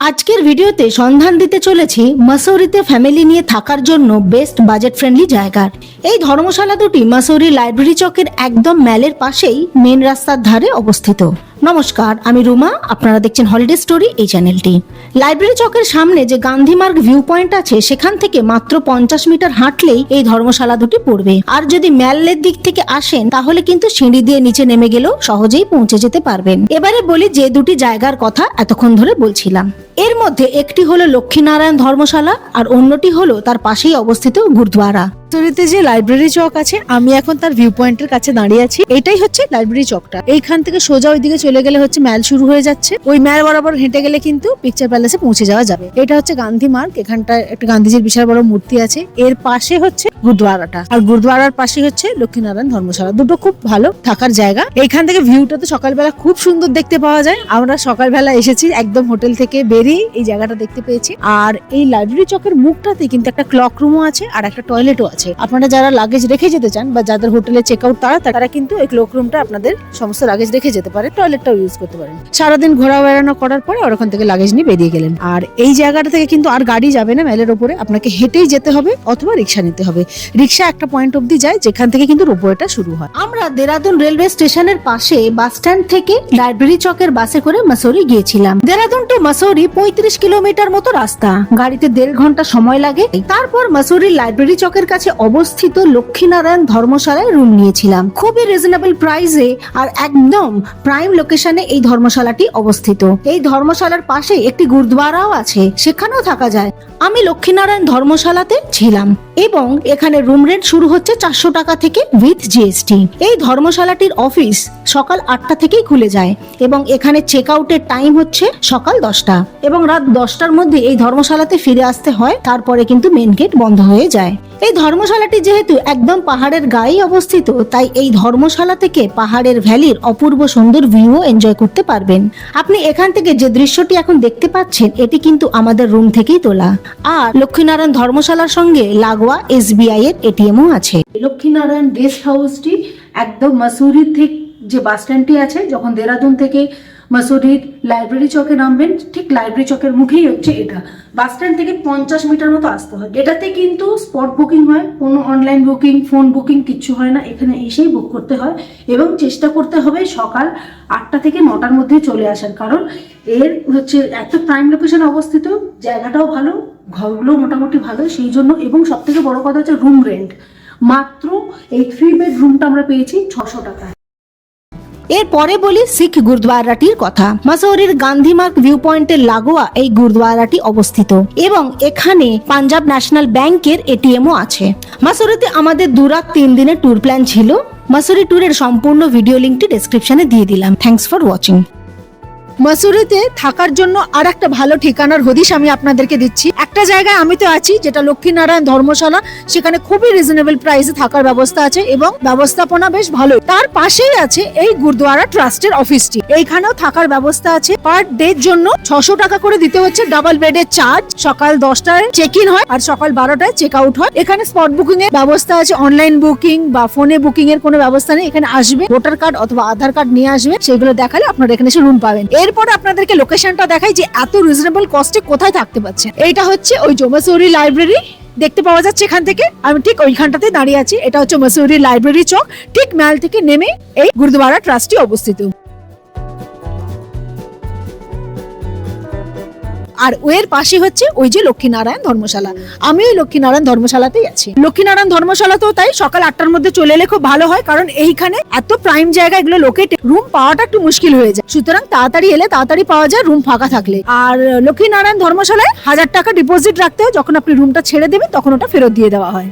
আজকের ভিডিওতে সন্ধান দিতে চলেছি মাসৌরিতে ফ্যামিলি নিয়ে থাকার জন্য বেস্ট বাজেট ফ্রেন্ডলি জায়গার। এই ধর্মশালা দুটি মাসৌরি লাইব্রেরি চকের একদম ম্যালের পাশেই মেন রাস্তার ধারে অবস্থিত। নমস্কার, আমি রুমা, আপনারা দেখছেন হলিডে স্টোরি এই চ্যানেলটি। লাইব্রেরি চকের সামনে যে গান্ধী মার্গ ভিউ পয়েন্ট আছে সেখান থেকে মাত্র 50 মিটার হাঁটলেই এই ধর্মশালা দুটি পড়বে। আর যদি ম্যালের দিক থেকে আসেন তাহলে কিন্তু সিঁড়ি দিয়ে নিচে নেমে গেলেও সহজেই পৌঁছে যেতে পারবেন। এবারে বলি যে দুটি জায়গার কথা এতক্ষণ ধরে বলছিলাম। এর মধ্যে একটি হলো লক্ষ্মীনারায়ণ ধর্মশালা আর অন্যটি হলো তার পাশেই অবস্থিত গুরুদ্বারা। মাসৌরিতে যে লাইব্রেরি চক আছে, আমি এখন তার ভিউ পয়েন্টের কাছে দাঁড়িয়ে আছি। এটাই হচ্ছে লাইব্রেরি চকটা। এইখান থেকে সোজা ওইদিকে চলে গেলে হচ্ছে ম্যাল শুরু হয়ে যাচ্ছে। ওই ম্যাল বরাবর হেঁটে গেলে কিন্তু পিকচার প্যালেসে পৌঁছে যাওয়া যাবে। এটা হচ্ছে গান্ধী মার্গ। এখানটা একটা গান্ধীজির বিশাল বড় মূর্তি আছে। এর পাশে হচ্ছে গুরুদ্বারাটা, আর গুরুদ্বারার পাশে হচ্ছে লক্ষ্মীনারায়ণ ধর্মশালা। দুটো খুব ভালো থাকার জায়গা। এখান থেকে ভিউটা তো সকালবেলা খুব সুন্দর দেখতে পাওয়া যায়। আমরা সকালবেলা এসেছি, একদম হোটেল থেকে বেরিয়ে এই জায়গাটা দেখতে পেয়েছি। আর এই লাইব্রেরি চকের মুখটাতে কিন্তু একটা ক্লক রুমও আছে আর একটা টয়লেটও আছে। আপনারা যারা লাগেজ রেখে যেতে চান বা যাদের হোটেলে চেক আউট তারা কিন্তু এই ক্লক রুমটা আপনাদের সমস্ত লাগেজ রেখে যেতে পারে, টয়লেটটাও ইউজ করতে পারেন। সারাদিন ঘোরা বেড়ানো করার পরে ওখান থেকে লাগেজ নিয়ে বেরিয়ে গেলেন। আর এই জায়গাটা থেকে কিন্তু আর গাড়ি যাবে না ম্যালের ওপরে, আপনাকে হেঁটেই যেতে হবে অথবা রিক্সা নিতে হবে। রিক্সা একটা পয়েন্ট অব্দি যায়, যেখান থেকে কিন্তু রোপওয়েটা শুরু হয়। আমরা দেরাদুন রেলওয়ে স্টেশনের পাশে বাস স্ট্যান্ড থেকে লাইব্রেরি চকের বাসে করে মাসৌরি গিয়েছিলাম। দেরাদুন টু মাসৌরি 35 কিলোমিটার মতো রাস্তা, গাড়িতে 1.5 ঘন্টা সময় লাগে। তারপর মাসৌরির লাইব্রেরি চকের কাছে অবস্থিত লক্ষ্মীনারায়ণ ধর্মশালায় রুম নিয়েছিলাম খুবই রিজনেবল প্রাইসে আর একদম প্রাইম লোকেশনে এই ধর্মশালাটি অবস্থিত। এই ধর্মশালার পাশে একটি গুরুদ্বারাও আছে, সেখানেও থাকা যায়। আমি লক্ষ্মীনারায়ণ ধর্মশালাতে ছিলাম এবং এখানে রুম রেন্ট শুরু হচ্ছে 400 টাকা থেকে উইথ জিএসটি। এই ধর্মশালাটির অফিস সকাল 8টা থেকেই খুলে যায় এবং এখানে চেক আউটের টাইম হচ্ছে সকাল 10টা এবং রাত 10টার মধ্যে এই ধর্মশালাতে ফিরে আসতে হয়। তারপরে কিন্তু মেন গেট বন্ধ হয়ে যায়। এই ধর্মশালাটি যেহেতু একদম পাহাড়ের গায়ে অবস্থিত, তাই এই ধর্মশালা থেকে পাহাড়ের ভ্যালির অপূর্ব সুন্দর ভিউ এনজয় করতে পারবেন। আপনি এখান থেকে যে দৃশ্যটি এখন দেখতে পাচ্ছেন এটি কিন্তু আমাদের রুম থেকেই তোলা। আর লক্ষ্মীনারায়ণ ধর্মশালার সঙ্গে লাগোয়া এসবিআই এর এটিএমও আছে। লক্ষ্মীনারায়ণ গেস্ট হাউসটি একদম মাসৌরি থেকে যে বাস স্ট্যান্ডটি আছে, যখন দেরাদুন থেকে মাসৌরির লাইব্রেরি চকে নামবেন, ঠিক লাইব্রেরি চকের মুখেই হচ্ছে এটা। বাস স্ট্যান্ড থেকে 50 মিটার মতো আসতে হয়। এটাতে কিন্তু স্পট বুকিং হয়, কোনো অনলাইন বুকিং, ফোন বুকিং কিচ্ছু হয় না। এখানে এসেই বুক করতে হয় এবং চেষ্টা করতে হবে সকাল 8টা থেকে 9টার মধ্যে চলে আসার, কারণ এর হচ্ছে এত প্রাইম লোকেশনে অবস্থিত, জায়গাটাও ভালো, ঘরগুলো মোটামুটি ভালো সেই জন্য। এবং সব থেকে বড় কথা হচ্ছে রুম রেন্ট মাত্র এই 3 বেড রুমটা আমরা পেয়েছি 600 টাকা। এরপরে বলি শিখ গুরুদ্বারাটির কথা। মাসৌরির গান্ধী মার্গ ভিউ পয়েন্টের লাগোয়া এই গুরুদ্বারাটি অবস্থিত এবং এখানে পাঞ্জাব ন্যাশনাল ব্যাংকের এটিএমও আছে। মাসৌরিতে আমাদের 2 রাত 3 দিনের ট্যুর প্ল্যান ছিল। মাসৌরি ট্যুরের সম্পূর্ণ ভিডিও লিঙ্কটি ডেসক্রিপশনে দিয়ে দিলাম। Thanks for watching. মাসৌরিতে থাকার জন্য আর একটা ভালো ঠিকানার হদিশ আমি আপনাদেরকে দিচ্ছি। একটা জায়গায় আমি তো আছি যেটা লক্ষ্মীনারায়ণ ধর্মশালা, সেখানে খুবই রিজনেবল প্রাইসে থাকার ব্যবস্থা আছে এবং ব্যবস্থাপনা বেশ ভালো। তার পাশেই আছে এই গুরুদ্বারা ট্রাস্টের অফিসটি, এইখানেও থাকার ব্যবস্থা আছে। পার ডে জন্য 600 টাকা করে দিতে হচ্ছে, ডাবল বেডের চার্জ। সকাল 10টায় চেক ইন হয় আর সকাল 12টায় চেক আউট হয়। এখানে স্পট বুকিং এর ব্যবস্থা আছে, অনলাইন বুকিং বা ফোনে বুকিং এর কোনো ব্যবস্থা নেই। এখানে আসবে, ভোটার কার্ড অথবা আধার কার্ড নিয়ে আসবে, সেগুলো দেখালে আপনারা এখানে এসে রুম পাবেন। এরপরে আপনাদেরকে লোকেশনটা দেখাই যে এত রিজনেবল কস্টে কোথায় থাকতে পারছে। এইটা হচ্ছে ওই মাসৌরি লাইব্রেরি, দেখতে পাওয়া যাচ্ছে এখান থেকে। আমি ঠিক ওইখানটাতে দাঁড়িয়ে আছি। এটা হচ্ছে মাসৌরি লাইব্রেরি চক, ঠিক ম্যাল থেকে নেমে এই গুরুদ্বারা ট্রাস্টটি অবস্থিত। আর ওর পাশে হচ্ছে ওই যে লক্ষ্মীনারায়ণ ধর্মশালা। আমি ওই লক্ষ্মীনারায়ণ ধর্মশালাতেই আছি। লক্ষ্মীনারায়ণ ধর্মশালাতেও তাই সকাল 8টার মধ্যে চলে এলে খুব ভালো হয়, কারণ এইখানে এত প্রাইম জায়গা, এগুলো লোকেট, রুম পাওয়াটা একটু মুশকিল হয়ে যায়। সুতরাং তাড়াতাড়ি এলে তাড়াতাড়ি পাওয়া যায় রুম ফাঁকা থাকলে। আর লক্ষ্মীনারায়ণ ধর্মশালায় 1000 টাকা ডিপোজিট রাখতে হয়, যখন আপনি রুমটা ছেড়ে দেবেন তখন ওটা ফেরত দিয়ে দেওয়া হয়।